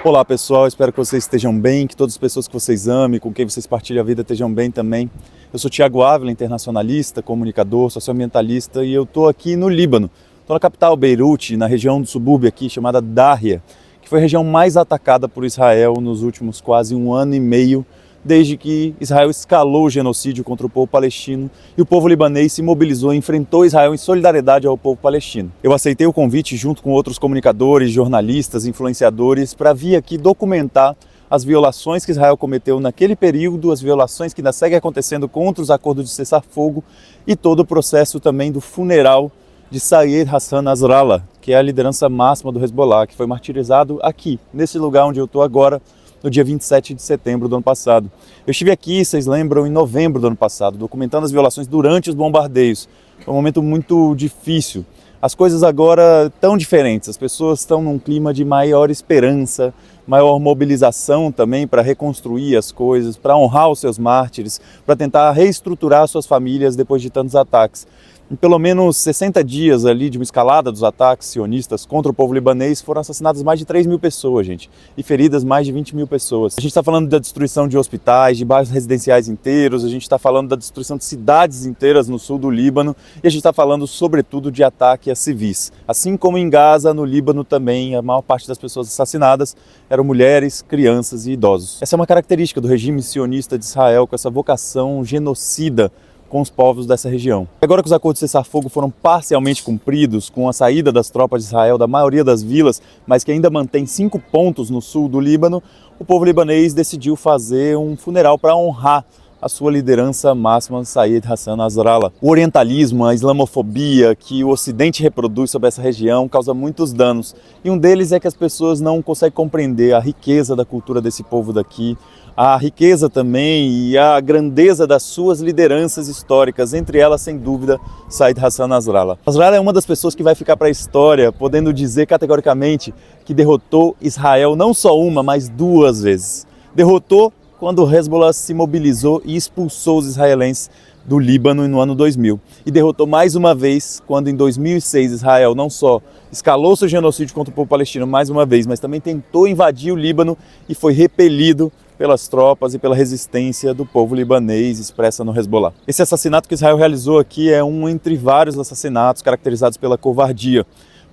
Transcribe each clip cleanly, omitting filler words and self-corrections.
Olá pessoal, espero que vocês estejam bem, que todas as pessoas que vocês amem, com quem vocês partilham a vida estejam bem também. Eu sou Thiago Ávila, internacionalista, comunicador, socioambientalista e eu estou aqui no Líbano. Estou na capital Beirute, na região do subúrbio aqui chamada Darya, que foi a região mais atacada por Israel nos últimos quase um ano e meio, desde que Israel escalou o genocídio contra o povo palestino e o povo libanês se mobilizou e enfrentou Israel em solidariedade ao povo palestino. Eu aceitei o convite junto com outros comunicadores, jornalistas, influenciadores para vir aqui documentar as violações que Israel cometeu naquele período, as violações que ainda seguem acontecendo contra os acordos de cessar-fogo e todo o processo também do funeral de Sayed Hassan Nasrallah, que é a liderança máxima do Hezbollah, que foi martirizado aqui, nesse lugar onde eu estou agora, no dia 27 de setembro do ano passado. Eu estive aqui, vocês lembram, em novembro do ano passado, documentando as violações durante os bombardeios. Foi um momento muito difícil. As coisas agora estão diferentes, as pessoas estão num clima de maior esperança, maior mobilização também para reconstruir as coisas, para honrar os seus mártires, para tentar reestruturar suas famílias depois de tantos ataques. Em pelo menos 60 dias ali de uma escalada dos ataques sionistas contra o povo libanês, foram assassinadas mais de 3 mil pessoas, gente, e feridas mais de 20 mil pessoas. A gente está falando da destruição de hospitais, de bairros residenciais inteiros, a gente está falando da destruição de cidades inteiras no sul do Líbano, e a gente está falando, sobretudo, de ataque a civis. Assim como em Gaza, no Líbano também, a maior parte das pessoas assassinadas eram mulheres, crianças e idosos. Essa é uma característica do regime sionista de Israel, com essa vocação genocida com os povos dessa região. Agora que os acordos de cessar-fogo foram parcialmente cumpridos, com a saída das tropas de Israel da maioria das vilas, mas que ainda mantém 5 pontos no sul do Líbano, o povo libanês decidiu fazer um funeral para honrar a sua liderança máxima, Sayed Hassan Nasrallah. O orientalismo, a islamofobia que o Ocidente reproduz sobre essa região causa muitos danos. E um deles é que as pessoas não conseguem compreender a riqueza da cultura desse povo daqui, a riqueza também e a grandeza das suas lideranças históricas, entre elas, sem dúvida, Sayed Hassan Nasrallah. Nasrallah é uma das pessoas que vai ficar para a história, podendo dizer categoricamente que derrotou Israel não só uma, mas 2 vezes. Derrotou quando o Hezbollah se mobilizou e expulsou os israelenses do Líbano no ano 2000. E derrotou mais uma vez quando em 2006 Israel não só escalou seu genocídio contra o povo palestino mais uma vez, mas também tentou invadir o Líbano e foi repelido pelas tropas e pela resistência do povo libanês expressa no Hezbollah. Esse assassinato que Israel realizou aqui é um entre vários assassinatos caracterizados pela covardia.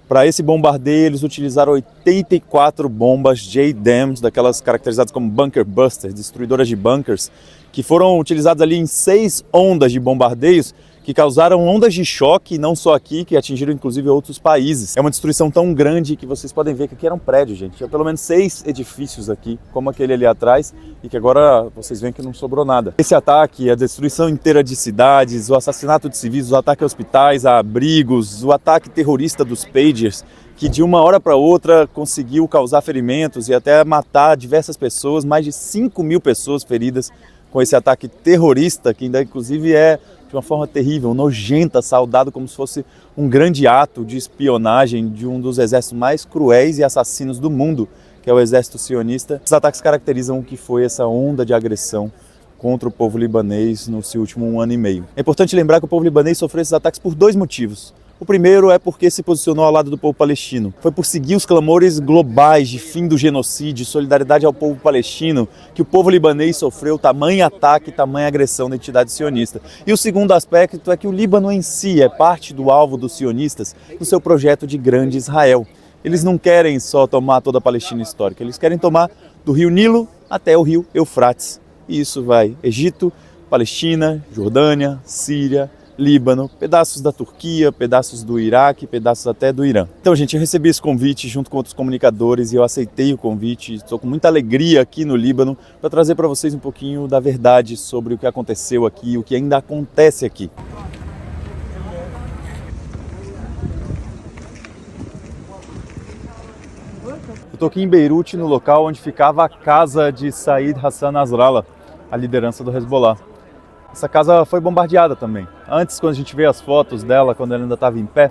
Para esse bombardeio, eles utilizaram 84 bombas JDAMs, daquelas caracterizadas como bunker busters, destruidoras de bunkers, que foram utilizadas ali em 6 ondas de bombardeios que causaram ondas de choque, não só aqui, que atingiram inclusive outros países. É uma destruição tão grande que vocês podem ver que aqui era um prédio, gente. Tinha pelo menos 6 edifícios aqui, como aquele ali atrás, e que agora vocês veem que não sobrou nada. Esse ataque, a destruição inteira de cidades, o assassinato de civis, o ataque a hospitais, a abrigos, o ataque terrorista dos pagers, que de uma hora para outra conseguiu causar ferimentos e até matar diversas pessoas, mais de 5 mil pessoas feridas com esse ataque terrorista, que ainda inclusive é de uma forma terrível, nojenta, saudado como se fosse um grande ato de espionagem de um dos exércitos mais cruéis e assassinos do mundo, que é o exército sionista. Esses ataques caracterizam o que foi essa onda de agressão contra o povo libanês nesse último 1 ano e meio. É importante lembrar que o povo libanês sofreu esses ataques por 2 motivos. O primeiro é porque se posicionou ao lado do povo palestino. Foi por seguir os clamores globais de fim do genocídio, solidariedade ao povo palestino, que o povo libanês sofreu tamanho ataque, tamanha agressão da entidade sionista. E o segundo aspecto é que o Líbano em si é parte do alvo dos sionistas no seu projeto de grande Israel. Eles não querem só tomar toda a Palestina histórica, eles querem tomar do rio Nilo até o rio Eufrates. E isso vai Egito, Palestina, Jordânia, Síria, Líbano, pedaços da Turquia, pedaços do Iraque, pedaços até do Irã. Então, gente, eu recebi esse convite junto com outros comunicadores e eu aceitei o convite. Estou com muita alegria aqui no Líbano para trazer para vocês um pouquinho da verdade sobre o que aconteceu aqui, o que ainda acontece aqui. Eu estou aqui em Beirute, no local onde ficava a casa de Sayed Hassan Nasrallah, a liderança do Hezbollah. Essa casa foi bombardeada também. Antes, quando a gente vê as fotos dela, quando ela ainda estava em pé,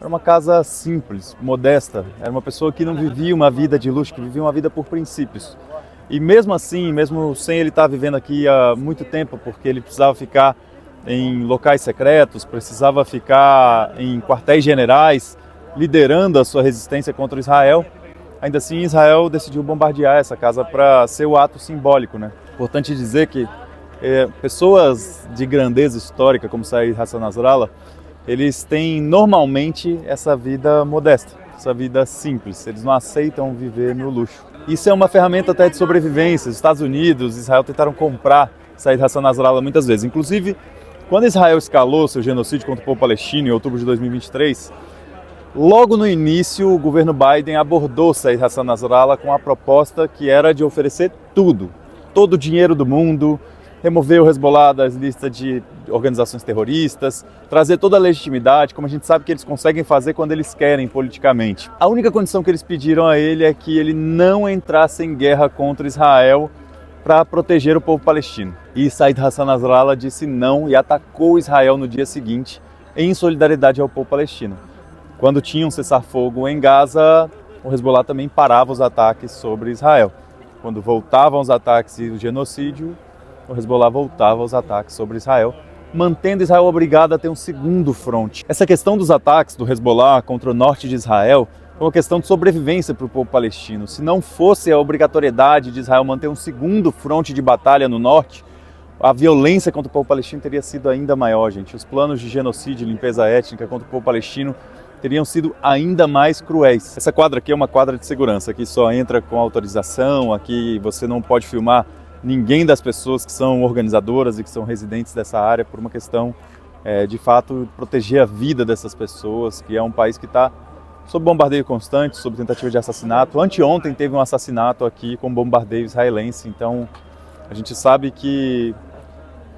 era uma casa simples, modesta. Era uma pessoa que não vivia uma vida de luxo, que vivia uma vida por princípios. E mesmo assim, mesmo sem ele estar vivendo aqui há muito tempo, porque ele precisava ficar em locais secretos, precisava ficar em quartéis generais, liderando a sua resistência contra Israel, Ainda assim, Israel decidiu bombardear essa casa para ser o ato simbólico, né? Importante dizer que pessoas de grandeza histórica, como Said Hassan Nasrallah, eles têm normalmente essa vida modesta, essa vida simples. Eles não aceitam viver no luxo. Isso é uma ferramenta até de sobrevivência. Os Estados Unidos, Israel tentaram comprar Said Hassan Nasrallah muitas vezes. Inclusive, quando Israel escalou seu genocídio contra o povo palestino em outubro de 2023, logo no início, o governo Biden abordou Said Hassan Nasrallah com a proposta que era de oferecer tudo, todo o dinheiro do mundo, remover o Hezbollah das listas de organizações terroristas, trazer toda a legitimidade, como a gente sabe que eles conseguem fazer quando eles querem politicamente. A única condição que eles pediram a ele é que ele não entrasse em guerra contra Israel para proteger o povo palestino. E Said Hassan Nasrallah disse não e atacou Israel no dia seguinte, em solidariedade ao povo palestino. Quando tinha um cessar-fogo em Gaza, o Hezbollah também parava os ataques sobre Israel. Quando voltavam os ataques e o genocídio, o Hezbollah voltava aos ataques sobre Israel, mantendo Israel obrigado a ter um segundo fronte. Essa questão dos ataques do Hezbollah contra o norte de Israel foi uma questão de sobrevivência para o povo palestino. Se não fosse a obrigatoriedade de Israel manter um segundo fronte de batalha no norte, a violência contra o povo palestino teria sido ainda maior, gente. Os planos de genocídio e limpeza étnica contra o povo palestino teriam sido ainda mais cruéis. Essa quadra aqui é uma quadra de segurança, que só entra com autorização, aqui você não pode filmar ninguém das pessoas que são organizadoras e que são residentes dessa área por uma questão, de fato, proteger a vida dessas pessoas, que é um país que está sob bombardeio constante, sob tentativa de assassinato. Anteontem teve um assassinato aqui com bombardeio israelense, então a gente sabe que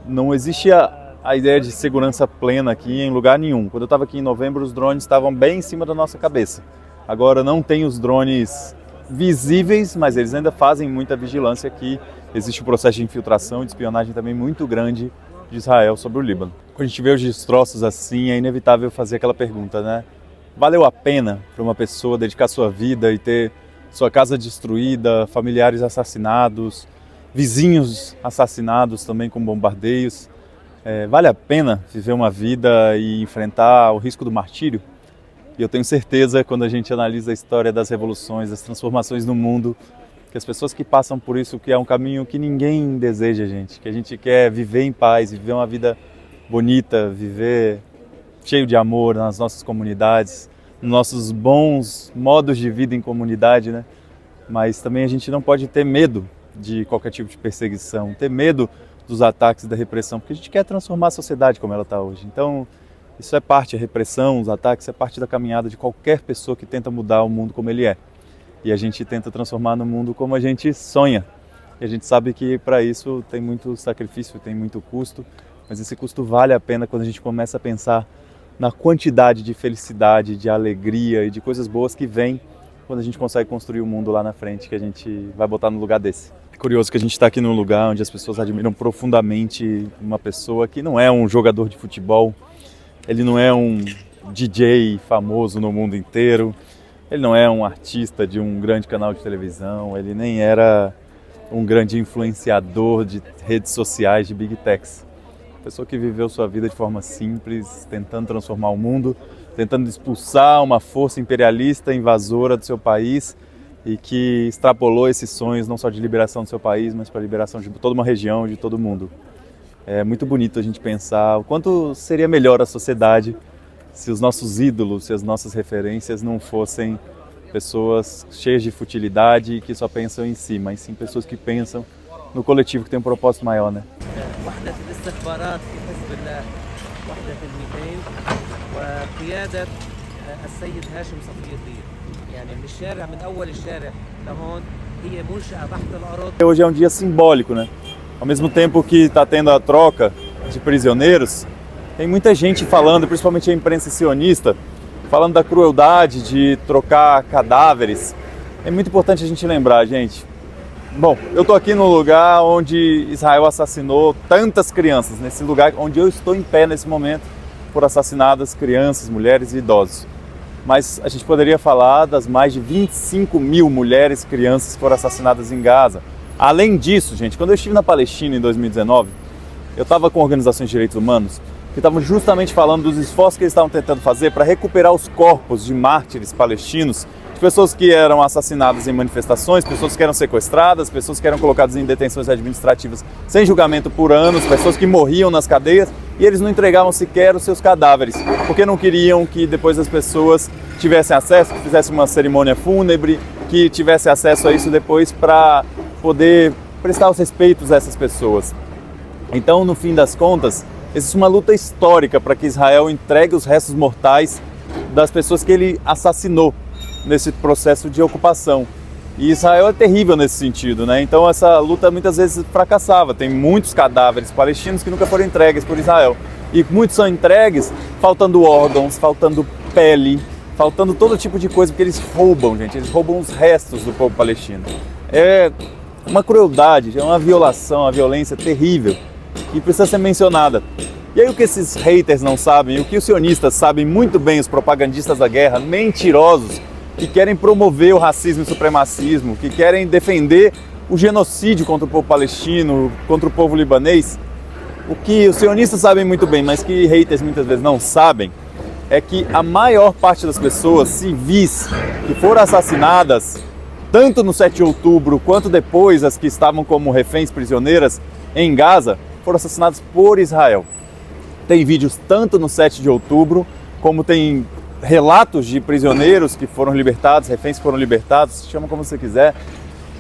não existe a ideia de segurança plena aqui em lugar nenhum. Quando eu estava aqui em novembro, os drones estavam bem em cima da nossa cabeça. Agora não tem os drones visíveis, mas eles ainda fazem muita vigilância aqui. Existe um processo de infiltração e de espionagem também muito grande de Israel sobre o Líbano. Quando a gente vê os destroços assim, é inevitável fazer aquela pergunta, né? Valeu a pena para uma pessoa dedicar sua vida e ter sua casa destruída, familiares assassinados, vizinhos assassinados também com bombardeios? Vale a pena viver uma vida e enfrentar o risco do martírio? E eu tenho certeza, quando a gente analisa a história das revoluções, das transformações no mundo, que as pessoas que passam por isso, que é um caminho que ninguém deseja, gente, que a gente quer viver em paz, viver uma vida bonita, viver cheio de amor nas nossas comunidades, nos nossos bons modos de vida em comunidade, né? Mas também a gente não pode ter medo de qualquer tipo de perseguição, ter medo dos ataques e da repressão, porque a gente quer transformar a sociedade como ela está hoje. Então, isso é parte, a repressão, os ataques, é parte da caminhada de qualquer pessoa que tenta mudar o mundo como ele é. E a gente tenta transformar no mundo como a gente sonha. E a gente sabe que para isso tem muito sacrifício, tem muito custo, mas esse custo vale a pena quando a gente começa a pensar na quantidade de felicidade, de alegria e de coisas boas que vem quando a gente consegue construir um mundo lá na frente que a gente vai botar no lugar desse. É curioso que a gente está aqui num lugar onde as pessoas admiram profundamente uma pessoa que não é um jogador de futebol, ele não é um DJ famoso no mundo inteiro, ele não é um artista de um grande canal de televisão, ele nem era um grande influenciador de redes sociais, de big techs. Pessoa que viveu sua vida de forma simples, tentando transformar o mundo, tentando expulsar uma força imperialista, invasora do seu país e que extrapolou esses sonhos não só de liberação do seu país, mas para a liberação de toda uma região, de todo mundo. É muito bonito a gente pensar o quanto seria melhor a sociedade se os nossos ídolos, se as nossas referências não fossem pessoas cheias de futilidade e que só pensam em si, mas sim pessoas que pensam no coletivo, que tem um propósito maior, né? الاستخبارات في حزب الله وحدة الميتين وقيادة السيد هاشم صفي الدين يعني من الشارع من أول الشارع لهون هي منشأة تحت الأرض. Hoje é um dia simbólico, né? Ao mesmo tempo que está tendo a troca de prisioneiros, tem muita gente falando, principalmente a imprensa sionista, falando da crueldade de trocar cadáveres. É muito importante a gente lembrar, gente. Bom, eu estou aqui no lugar onde Israel assassinou tantas crianças, nesse lugar onde eu estou em pé nesse momento, foram assassinadas crianças, mulheres e idosos. Mas a gente poderia falar das mais de 25 mil mulheres e crianças que foram assassinadas em Gaza. Além disso, gente, quando eu estive na Palestina em 2019, eu estava com organizações de direitos humanos que estavam justamente falando dos esforços que eles estavam tentando fazer para recuperar os corpos de mártires palestinos que pessoas que eram assassinadas em manifestações, pessoas que eram sequestradas, pessoas que eram colocadas em detenções administrativas sem julgamento por anos, pessoas que morriam nas cadeias e eles não entregavam sequer os seus cadáveres, porque não queriam que depois as pessoas tivessem acesso, que fizessem uma cerimônia fúnebre, que tivessem acesso a isso depois para poder prestar os respeitos a essas pessoas. Então, no fim das contas, existe uma luta histórica para que Israel entregue os restos mortais das pessoas que ele assassinou nesse processo de ocupação. E Israel é terrível nesse sentido, né? Então essa luta muitas vezes fracassava. Tem muitos cadáveres palestinos que nunca foram entregues por Israel. E muitos são entregues faltando órgãos, faltando pele, faltando todo tipo de coisa, porque eles roubam, gente. Eles roubam os restos do povo palestino. É uma crueldade, é uma violação, uma violência terrível que precisa ser mencionada. E aí o que esses haters não sabem, o que os sionistas sabem muito bem, os propagandistas da guerra, mentirosos, que querem promover o racismo e o supremacismo, que querem defender o genocídio contra o povo palestino, contra o povo libanês, o que os sionistas sabem muito bem, mas que haters muitas vezes não sabem, é que a maior parte das pessoas civis que foram assassinadas, tanto no 7 de outubro quanto depois as que estavam como reféns prisioneiras em Gaza, foram assassinadas por Israel. Tem vídeos tanto no 7 de outubro, como tem relatos de prisioneiros que foram libertados, reféns que foram libertados, chama como você quiser,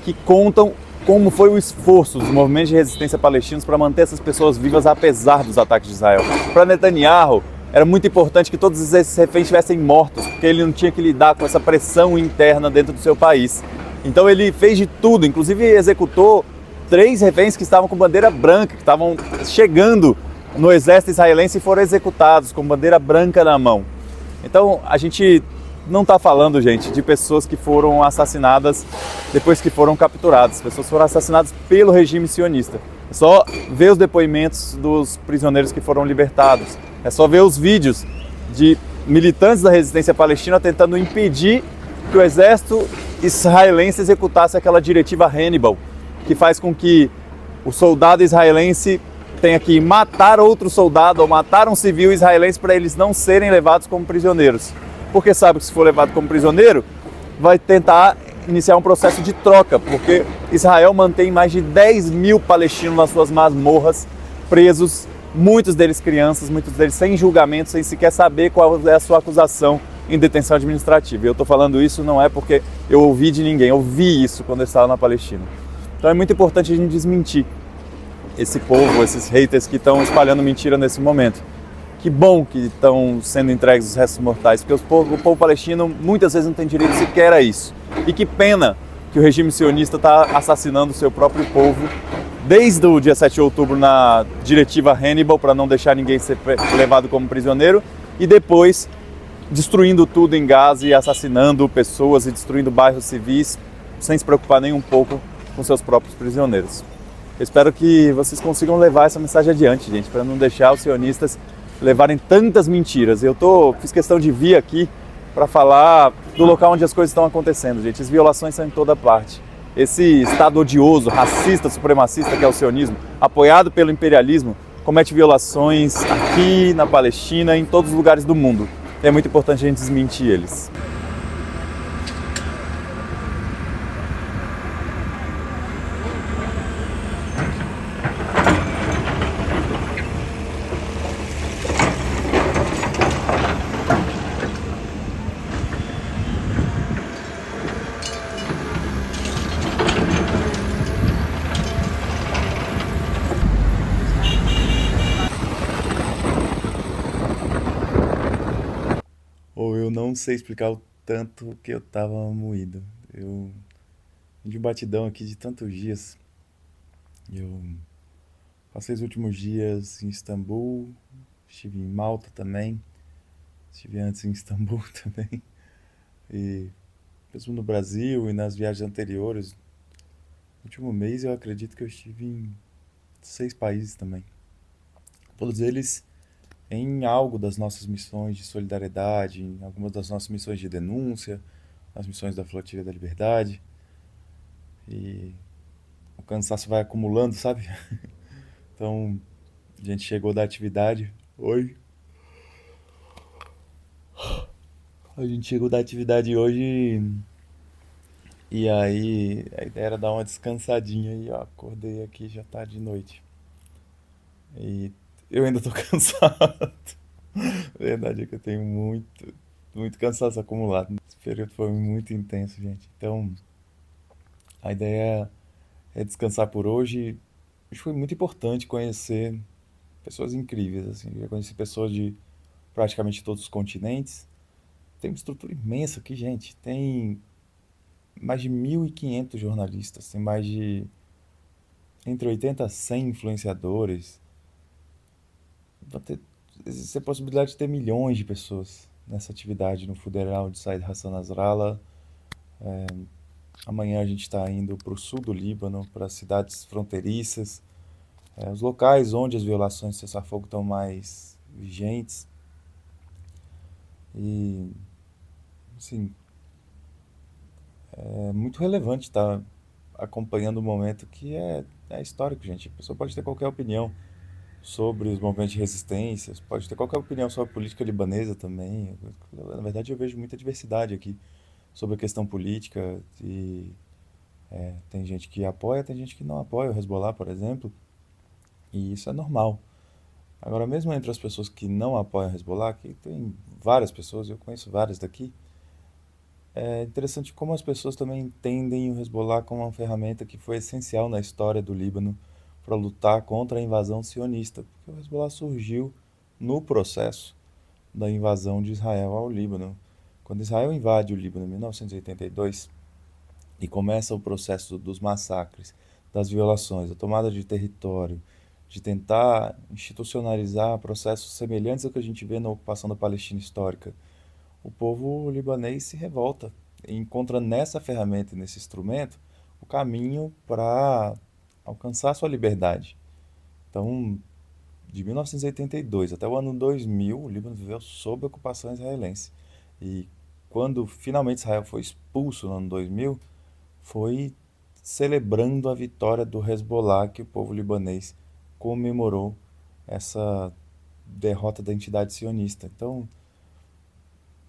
que contam como foi o esforço dos movimentos de resistência palestinos para manter essas pessoas vivas apesar dos ataques de Israel. Para Netanyahu, era muito importante que todos esses reféns estivessem mortos, porque ele não tinha que lidar com essa pressão interna dentro do seu país. Então ele fez de tudo, inclusive executou 3 reféns que estavam com bandeira branca, que estavam chegando no exército israelense e foram executados com bandeira branca na mão. Então a gente não está falando, gente, de pessoas que foram assassinadas depois que foram capturadas. Pessoas foram assassinadas pelo regime sionista. É só ver os depoimentos dos prisioneiros que foram libertados. É só ver os vídeos de militantes da resistência palestina tentando impedir que o exército israelense executasse aquela diretiva Hannibal, que faz com que o soldado israelense tenha que matar outro soldado ou matar um civil israelense para eles não serem levados como prisioneiros. Porque sabe que se for levado como prisioneiro, vai tentar iniciar um processo de troca, porque Israel mantém mais de 10 mil palestinos nas suas masmorras, presos, muitos deles crianças, muitos deles sem julgamento, sem sequer saber qual é a sua acusação em detenção administrativa. E eu estou falando isso não é porque eu ouvi de ninguém, eu vi isso quando eu estava na Palestina. Então é muito importante a gente desmentir esse povo, esses haters que estão espalhando mentira nesse momento. Que bom que estão sendo entregues os restos mortais, porque o povo palestino muitas vezes não tem direito sequer a isso. E que pena que o regime sionista está assassinando o seu próprio povo, desde o dia 7 de outubro na diretiva Hannibal, para não deixar ninguém ser levado como prisioneiro, e depois destruindo tudo em Gaza e assassinando pessoas e destruindo bairros civis, sem se preocupar nem um pouco com seus próprios prisioneiros. Eu espero que vocês consigam levar essa mensagem adiante, gente, para não deixar os sionistas levarem tantas mentiras. Fiz questão de vir aqui para falar do local onde as coisas estão acontecendo, gente. As violações são em toda parte. Esse Estado odioso, racista, supremacista que é o sionismo, apoiado pelo imperialismo, comete violações aqui na Palestina e em todos os lugares do mundo. É muito importante a gente desmentir eles. Ou eu não sei explicar o tanto que eu tava moído. Eu de um batidão aqui de tantos dias. Eu passei os últimos dias em Istambul, estive em Malta também, estive antes em Istambul também. E mesmo no Brasil e nas viagens anteriores, no último mês eu acredito que eu estive em 6 países também. Todos eles em algo das nossas missões de solidariedade, em algumas das nossas missões de denúncia, as missões da Flotilha da Liberdade. E o cansaço vai acumulando, sabe? Então, a gente chegou da atividade hoje. A gente chegou da atividade hoje E aí a ideia era dar uma descansadinha e ó, acordei aqui, já tá de noite. E eu ainda tô cansado. A verdade é que eu tenho muito cansaço acumulado. Esse período foi muito intenso, gente. Então, a ideia é descansar por hoje. Acho que foi muito importante conhecer pessoas incríveis, assim. Eu já conheci pessoas de praticamente todos os continentes. Tem uma estrutura imensa aqui, gente. Tem mais de 1.500 jornalistas, tem mais de entre 80 a 100 influenciadores. Vai ter, existe a possibilidade de ter milhões de pessoas nessa atividade no Funeral de Said Hassan Nasrallah. Amanhã a gente está indo para o sul do Líbano, para cidades fronteiriças, os locais onde as violações de cessar-fogo estão mais vigentes. E, assim, é muito relevante estar acompanhando um momento que é histórico, gente. A pessoa pode ter qualquer opinião sobre os movimentos de resistência, pode ter qualquer opinião sobre a política libanesa também. Na verdade, eu vejo muita diversidade aqui sobre a questão política e tem gente que apoia, tem gente que não apoia o Hezbollah, por exemplo, e isso é normal. Agora, mesmo entre as pessoas que não apoiam o Hezbollah, que tem várias pessoas, eu conheço várias daqui, é interessante como as pessoas também entendem o Hezbollah como uma ferramenta que foi essencial na história do Líbano para lutar contra a invasão sionista, porque o Hezbollah surgiu no processo da invasão de Israel ao Líbano. Quando Israel invade o Líbano em 1982 e começa o processo dos massacres, das violações, da tomada de território, de tentar institucionalizar processos semelhantes ao que a gente vê na ocupação da Palestina histórica, o povo libanês se revolta e encontra nessa ferramenta, nesse instrumento, o caminho para alcançar sua liberdade. Então, de 1982 até o ano 2000, o Líbano viveu sob ocupação israelense. E quando finalmente Israel foi expulso no ano 2000, foi celebrando a vitória do Hezbollah que o povo libanês comemorou essa derrota da entidade sionista. Então,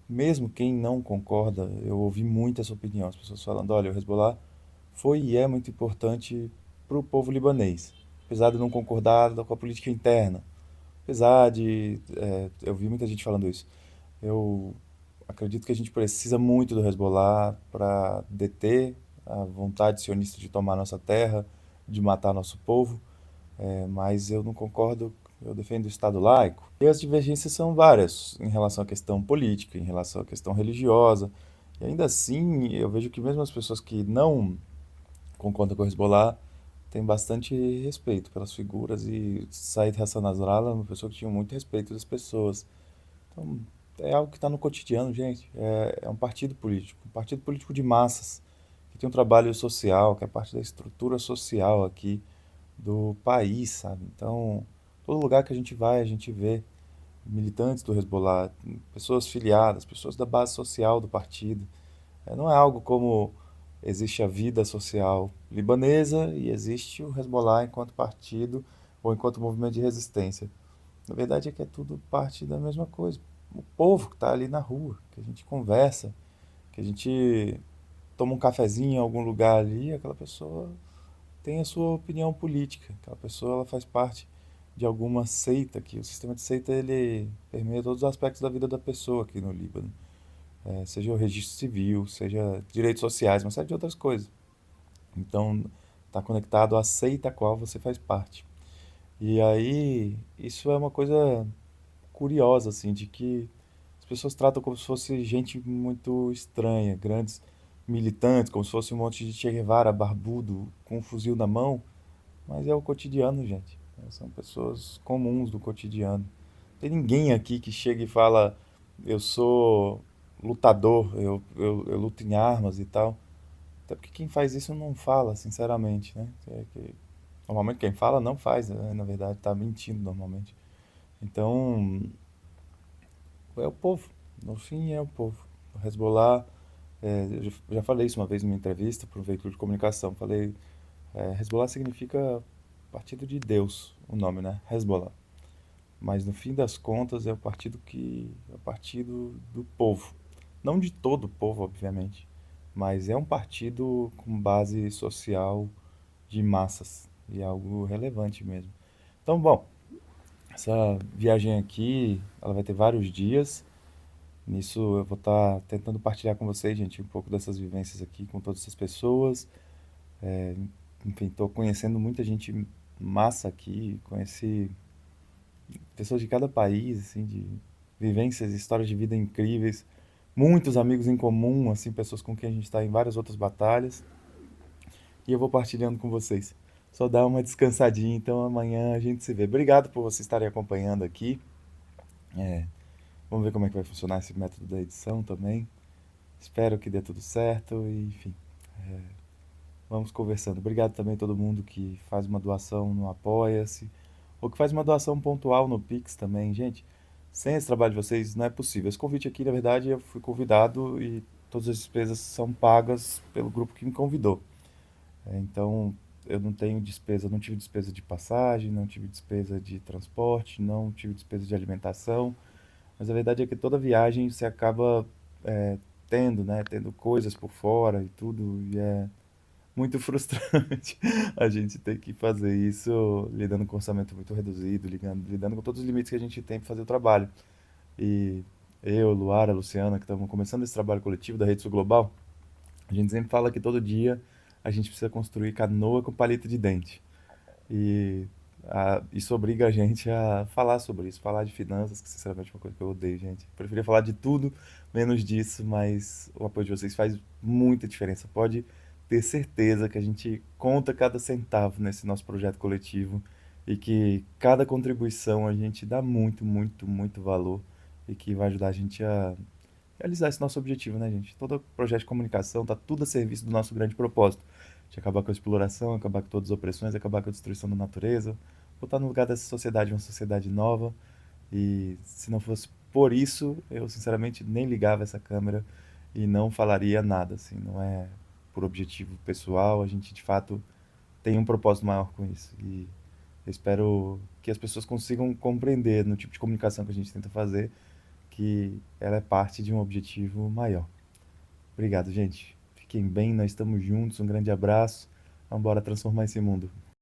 mesmo quem não concorda, eu ouvi muito essa opinião, as pessoas falando, olha, o Hezbollah foi e é muito importante para o povo libanês, apesar de não concordar com a política interna, apesar de, eu vi muita gente falando isso, eu acredito que a gente precisa muito do Hezbollah para deter a vontade sionista de tomar nossa terra, de matar nosso povo, mas eu não concordo, eu defendo o Estado laico. E as divergências são várias em relação à questão política, em relação à questão religiosa. E ainda assim, eu vejo que mesmo as pessoas que não concordam com o Hezbollah têm bastante respeito pelas figuras. E Said Hassan Nasrallah é uma pessoa que tinha muito respeito das pessoas. Então, é algo que está no cotidiano, gente. É um partido político de massas, que tem um trabalho social, que é parte da estrutura social aqui do país, sabe? Então, todo lugar que a gente vai, a gente vê militantes do Hezbollah, pessoas filiadas, pessoas da base social do partido. Não é algo como existe a vida social libanesa e existe o Hezbollah enquanto partido ou enquanto movimento de resistência. Na verdade é que é tudo parte da mesma coisa. O povo que está ali na rua, que a gente conversa, que a gente toma um cafezinho em algum lugar ali, aquela pessoa tem a sua opinião política. Aquela pessoa ela faz parte de alguma seita, que o sistema de seita ele permeia todos os aspectos da vida da pessoa aqui no Líbano. Seja o registro civil, seja direitos sociais, uma série de outras coisas. Então, está conectado à seita a qual você faz parte. E aí, isso é uma coisa curiosa, assim, de que as pessoas tratam como se fosse gente muito estranha, grandes militantes, como se fosse um monte de Che Guevara barbudo com um fuzil na mão, mas é o cotidiano, gente. São pessoas comuns do cotidiano. Não tem ninguém aqui que chega e fala, eu sou lutador, eu luto em armas e tal. Até porque quem faz isso não fala, sinceramente, né? Normalmente quem fala não faz, né? Na verdade, tá mentindo normalmente. Então, é o povo. No fim, é o povo. O Hezbollah, eu já falei isso uma vez numa entrevista para um veículo de comunicação. Falei, Hezbollah significa Partido de Deus, o nome, né? Hezbollah. Mas no fim das contas é o partido do povo. Não de todo o povo, obviamente, mas é um partido com base social de massas e é algo relevante mesmo. Então, bom, essa viagem aqui, ela vai ter vários dias. Nisso eu vou estar tentando partilhar com vocês, gente, um pouco dessas vivências aqui com todas essas pessoas. É, enfim, estou conhecendo muita gente massa aqui, conheci pessoas de cada país, assim, de vivências, histórias de vida incríveis, muitos amigos em comum, assim, pessoas com quem a gente está em várias outras batalhas, e eu vou partilhando com vocês. Só dar uma descansadinha, então amanhã a gente se vê. Obrigado por vocês estarem acompanhando aqui. É, vamos ver como é que vai funcionar esse método da edição também. Espero que dê tudo certo e, enfim, vamos conversando. Obrigado também a todo mundo que faz uma doação no Apoia-se ou que faz uma doação pontual no Pix também. Gente, sem esse trabalho de vocês não é possível. Esse convite aqui, na verdade, eu fui convidado e todas as despesas são pagas pelo grupo que me convidou. Então, eu não tenho despesa, não tive despesa de passagem, não tive despesa de transporte, não tive despesa de alimentação. Mas a verdade é que toda viagem você acaba é, tendo, né? Tendo coisas por fora e tudo, e é muito frustrante a gente ter que fazer isso lidando com orçamento muito reduzido, lidando com todos os limites que a gente tem para fazer o trabalho. E eu, Luara, Luciana, que estamos começando esse trabalho coletivo da Rede Sul Global, a gente sempre fala que todo dia a gente precisa construir canoa com palito de dente. E isso obriga a gente a falar sobre isso, falar de finanças, que sinceramente é uma coisa que eu odeio, gente. Eu preferia falar de tudo menos disso, mas o apoio de vocês faz muita diferença. Pode ter certeza que a gente conta cada centavo nesse nosso projeto coletivo e que cada contribuição a gente dá muito, muito, muito valor e que vai ajudar a gente a realizar esse nosso objetivo, né, gente? Todo projeto de comunicação está tudo a serviço do nosso grande propósito, de acabar com a exploração, acabar com todas as opressões, acabar com a destruição da natureza, botar no lugar dessa sociedade uma sociedade nova. E se não fosse por isso, eu sinceramente nem ligava essa câmera e não falaria nada, assim, não é por objetivo pessoal, a gente de fato tem um propósito maior com isso. E eu espero que as pessoas consigam compreender no tipo de comunicação que a gente tenta fazer que ela é parte de um objetivo maior. Obrigado, gente. Fiquem bem, nós estamos juntos. Um grande abraço. Vamos embora transformar esse mundo.